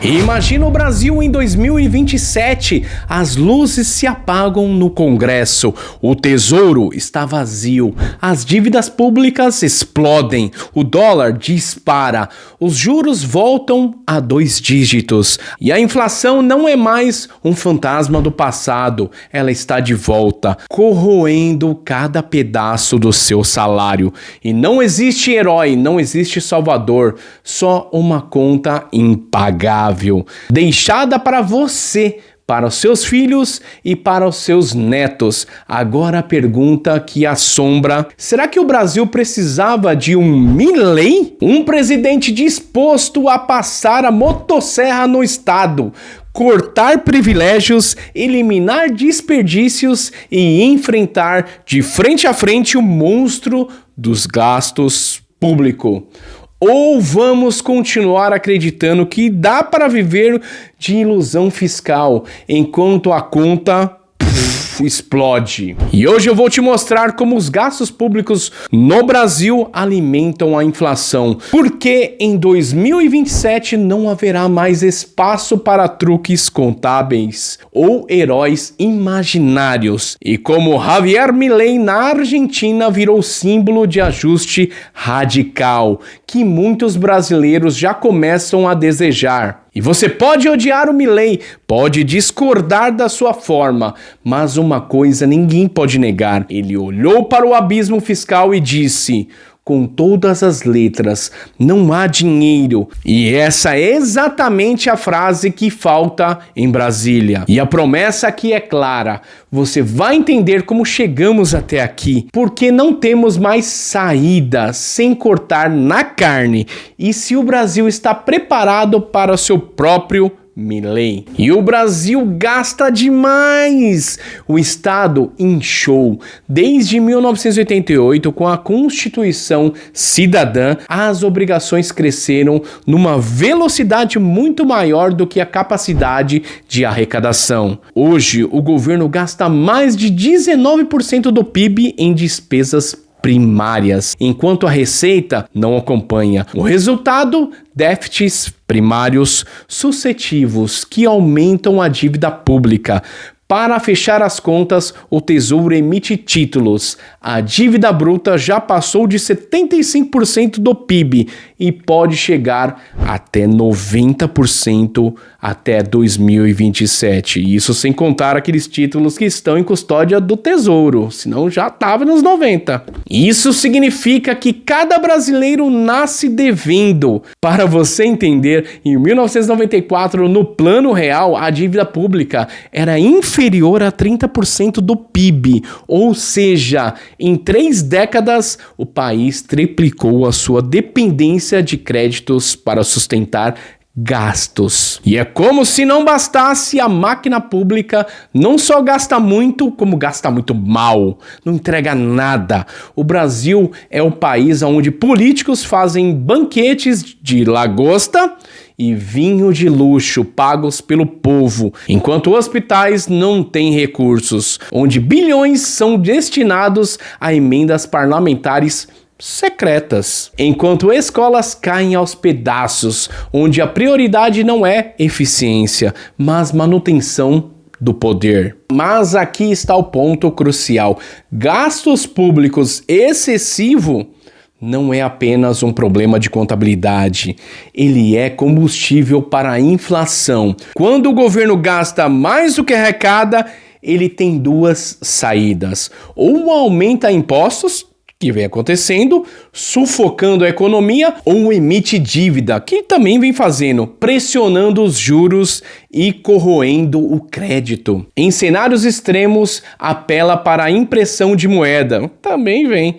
Imagina o Brasil em 2027, as luzes se apagam no Congresso, o Tesouro está vazio, as dívidas públicas explodem, o dólar dispara, os juros voltam a 2 dígitos e a inflação não é mais um fantasma do passado, ela está de volta, corroendo cada pedaço do seu salário. E não existe herói, não existe salvador, só uma conta impagável. Deixada para você, para os seus filhos e para os seus netos. Agora a pergunta que assombra: será que o Brasil precisava de um Milei? Um presidente disposto a passar a motosserra no Estado, cortar privilégios, eliminar desperdícios e enfrentar de frente a frente o monstro dos gastos públicos? Ou vamos continuar acreditando que dá para viver de ilusão fiscal enquanto a conta explode? E hoje eu vou te mostrar como os gastos públicos no Brasil alimentam a inflação. Porque em 2027 não haverá mais espaço para truques contábeis ou heróis imaginários. E como Javier Milei na Argentina virou símbolo de ajuste radical, que muitos brasileiros já começam a desejar. E você pode odiar o Milei, pode discordar da sua forma, mas uma coisa ninguém pode negar: ele olhou para o abismo fiscal e disse: com todas as letras, não há dinheiro. E essa é exatamente a frase que falta em Brasília. E a promessa aqui é clara: você vai entender como chegamos até aqui, porque não temos mais saída sem cortar na carne, e se o Brasil está preparado para o seu próprio Milei. E o Brasil gasta demais! O Estado inchou. Desde 1988, com a Constituição Cidadã, as obrigações cresceram numa velocidade muito maior do que a capacidade de arrecadação. Hoje, o governo gasta mais de 19% do PIB em despesas primárias, enquanto a receita não acompanha. O resultado: déficits primários sucessivos que aumentam a dívida pública. Para fechar as contas, o Tesouro emite títulos. A dívida bruta já passou de 75% do PIB e pode chegar até 90% até 2027. Isso sem contar aqueles títulos que estão em custódia do Tesouro, senão já estava nos 90%. Isso significa que cada brasileiro nasce devendo. Para você entender, em 1994, no Plano Real, a dívida pública era inferior a 30% do PIB, ou seja, em 3 décadas o país triplicou a sua dependência de créditos para sustentar gastos. E é como se não bastasse, a máquina pública não só gasta muito, como gasta muito mal, não entrega nada. O Brasil é o país onde políticos fazem banquetes de lagosta e vinho de luxo pagos pelo povo, enquanto hospitais não têm recursos, onde bilhões são destinados a emendas parlamentares secretas, enquanto escolas caem aos pedaços, onde a prioridade não é eficiência, mas manutenção do poder. Mas aqui está o ponto crucial: gastos públicos excessivo não é apenas um problema de contabilidade, ele é combustível para a inflação. Quando o governo gasta mais do que arrecada, ele tem 2 saídas: ou aumenta impostos, que vem acontecendo, sufocando a economia, ou emite dívida, que também vem fazendo, pressionando os juros e corroendo o crédito. Em cenários extremos, apela para a impressão de moeda, também vem,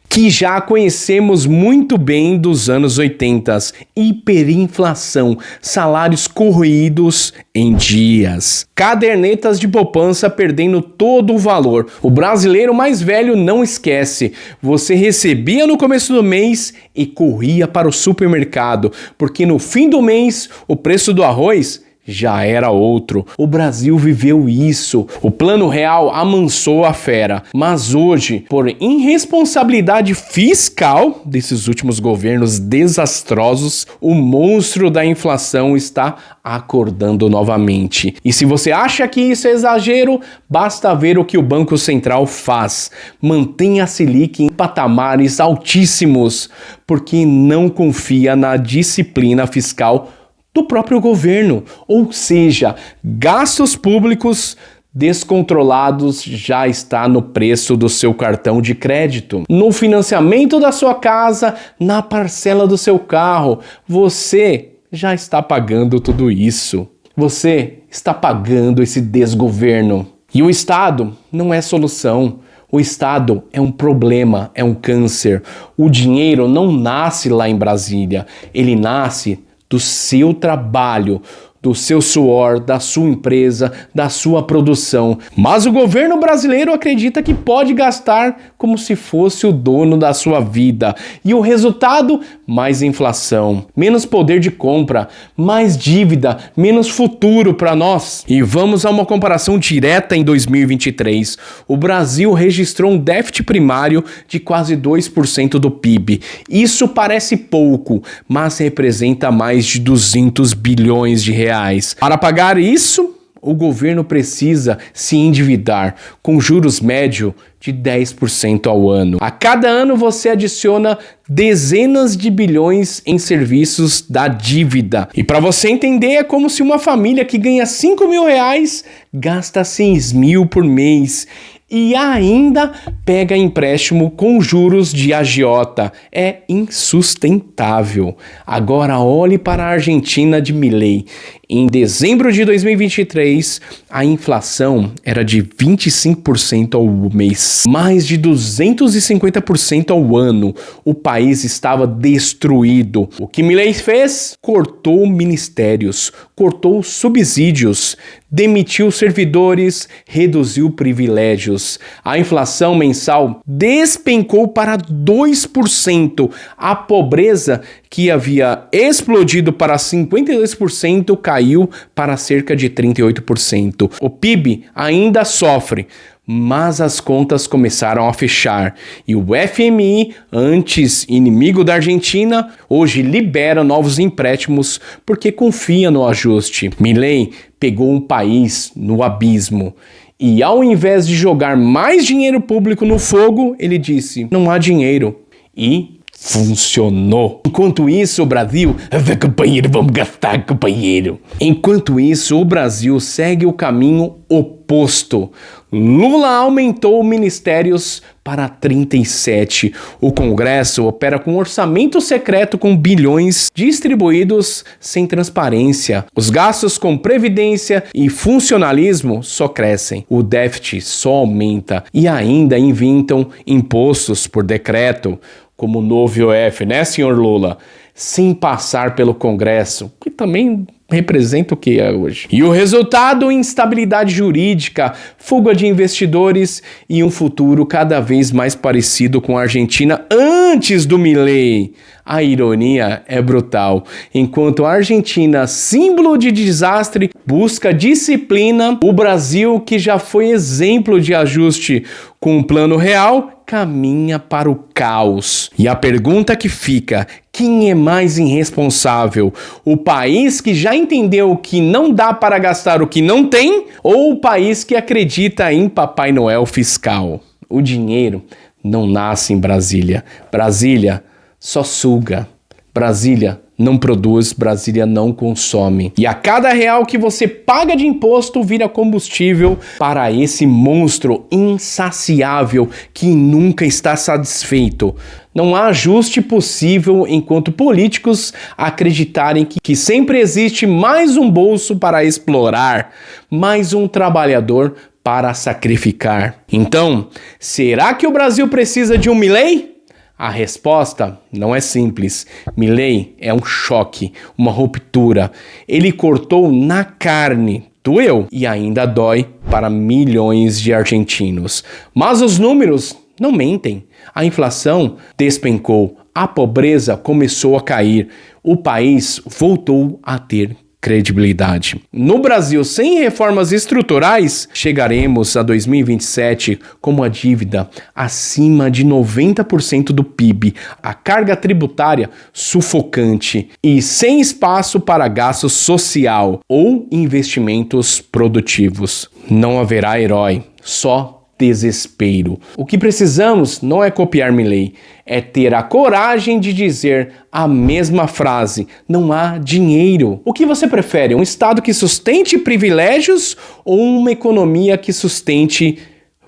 que já conhecemos muito bem dos anos 80, hiperinflação, salários corroídos em dias, cadernetas de poupança perdendo todo o valor. O brasileiro mais velho não esquece: você recebia no começo do mês e corria para o supermercado, porque no fim do mês o preço do arroz já era outro. O Brasil viveu isso. O Plano Real amansou a fera, mas hoje, por irresponsabilidade fiscal desses últimos governos desastrosos, o monstro da inflação está acordando novamente. E se você acha que isso é exagero, basta ver o que o Banco Central faz. Mantém a Selic em patamares altíssimos, porque não confia na disciplina fiscal do próprio governo, ou seja, gastos públicos descontrolados já está no preço do seu cartão de crédito, no financiamento da sua casa, na parcela do seu carro. Você já está pagando tudo isso. Você está pagando esse desgoverno. E o Estado não é solução. O Estado é um problema, é um câncer. O dinheiro não nasce lá em Brasília, ele nasce do seu trabalho, do seu suor, da sua empresa, da sua produção. Mas o governo brasileiro acredita que pode gastar como se fosse o dono da sua vida. E o resultado? Mais inflação, menos poder de compra, mais dívida, menos futuro para nós. E vamos a uma comparação direta em 2023. O Brasil registrou um déficit primário de quase 2% do PIB. Isso parece pouco, mas representa mais de 200 bilhões de reais. Para pagar isso, o governo precisa se endividar com juros médios de 10% ao ano. A cada ano você adiciona dezenas de bilhões em serviços da dívida. E para você entender, é como se uma família que ganha 5 mil reais gasta 6 mil por mês. E ainda pega empréstimo com juros de agiota. É insustentável. Agora olhe para a Argentina de Milei. Em dezembro de 2023, a inflação era de 25% ao mês, mais de 250% ao ano. O país estava destruído. O que Milei fez? Cortou ministérios, cortou subsídios, demitiu servidores, reduziu privilégios. A inflação mensal despencou para 2%. A pobreza, que havia explodido para 52%, caiu para cerca de 38%. O PIB ainda sofre, mas as contas começaram a fechar. E o FMI, antes inimigo da Argentina, hoje libera novos empréstimos porque confia no ajuste. Milei pegou um país no abismo. E ao invés de jogar mais dinheiro público no fogo, ele disse: não há dinheiro. E funcionou. Enquanto isso, o Brasil... companheiro, vamos gastar, companheiro. Enquanto isso, o Brasil segue o caminho oposto. Lula aumentou ministérios para 37. O Congresso opera com orçamento secreto com bilhões distribuídos sem transparência. Os gastos com previdência e funcionalismo só crescem. O déficit só aumenta. E ainda inventam impostos por decreto, como o novo IOF, né, senhor Lula? Sem passar pelo Congresso, que também representa o que é hoje. E o resultado? Instabilidade jurídica, fuga de investidores e um futuro cada vez mais parecido com a Argentina antes do Milei. A ironia é brutal. Enquanto a Argentina, símbolo de desastre, busca disciplina, o Brasil, que já foi exemplo de ajuste com o Plano Real, caminha para o caos. E a pergunta que fica: quem é mais irresponsável? O país que já entendeu que não dá para gastar o que não tem, ou o país que acredita em Papai Noel fiscal? O dinheiro não nasce em Brasília. Brasília só suga. Brasília não produz, Brasília não consome. E a cada real que você paga de imposto vira combustível para esse monstro insaciável que nunca está satisfeito. Não há ajuste possível enquanto políticos acreditarem que sempre existe mais um bolso para explorar, mais um trabalhador para sacrificar. Então, será que o Brasil precisa de um Milei? A resposta não é simples. Milei é um choque, uma ruptura. Ele cortou na carne, doeu e ainda dói para milhões de argentinos. Mas os números não mentem. A inflação despencou, a pobreza começou a cair, o país voltou a ter credibilidade. No Brasil, sem reformas estruturais, chegaremos a 2027 com uma dívida acima de 90% do PIB, a carga tributária sufocante e sem espaço para gasto social ou investimentos produtivos. Não haverá herói, só desespero. O que precisamos não é copiar Milei, é ter a coragem de dizer a mesma frase: não há dinheiro. O que você prefere? Um Estado que sustente privilégios ou uma economia que sustente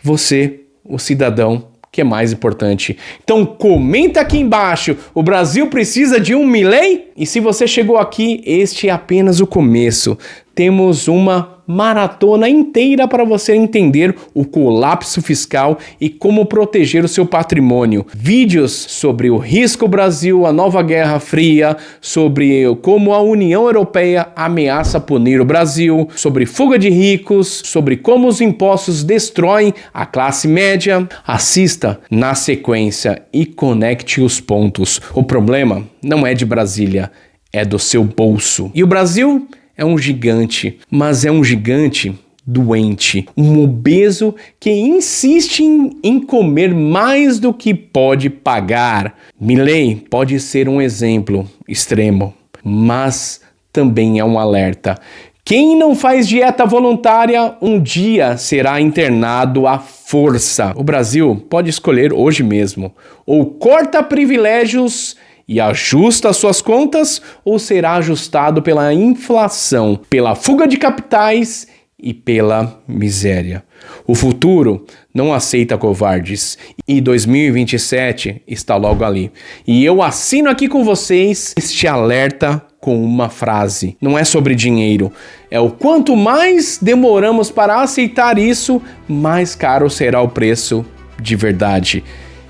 você, o cidadão, que é mais importante? Então comenta aqui embaixo, o Brasil precisa de um Milei? E se você chegou aqui, este é apenas o começo. Temos uma maratona inteira para você entender o colapso fiscal e como proteger o seu patrimônio. Vídeos sobre o risco Brasil, a nova Guerra Fria, sobre como a União Europeia ameaça punir o Brasil, sobre fuga de ricos, sobre como os impostos destroem a classe média. Assista na sequência e conecte os pontos. O problema não é de Brasília, é do seu bolso. E o Brasil é um gigante, mas é um gigante doente, um obeso que insiste em comer mais do que pode pagar. Milei pode ser um exemplo extremo, mas também é um alerta. Quem não faz dieta voluntária, um dia será internado à força. O Brasil pode escolher hoje mesmo, ou corta privilégios e ajusta suas contas, ou será ajustado pela inflação, pela fuga de capitais e pela miséria. O futuro não aceita covardes e 2027 está logo ali. E eu assino aqui com vocês este alerta com uma frase. Não é sobre dinheiro, é o quanto mais demoramos para aceitar isso, mais caro será o preço de verdade.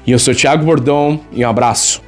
E eu sou Thiago Bordon e um abraço.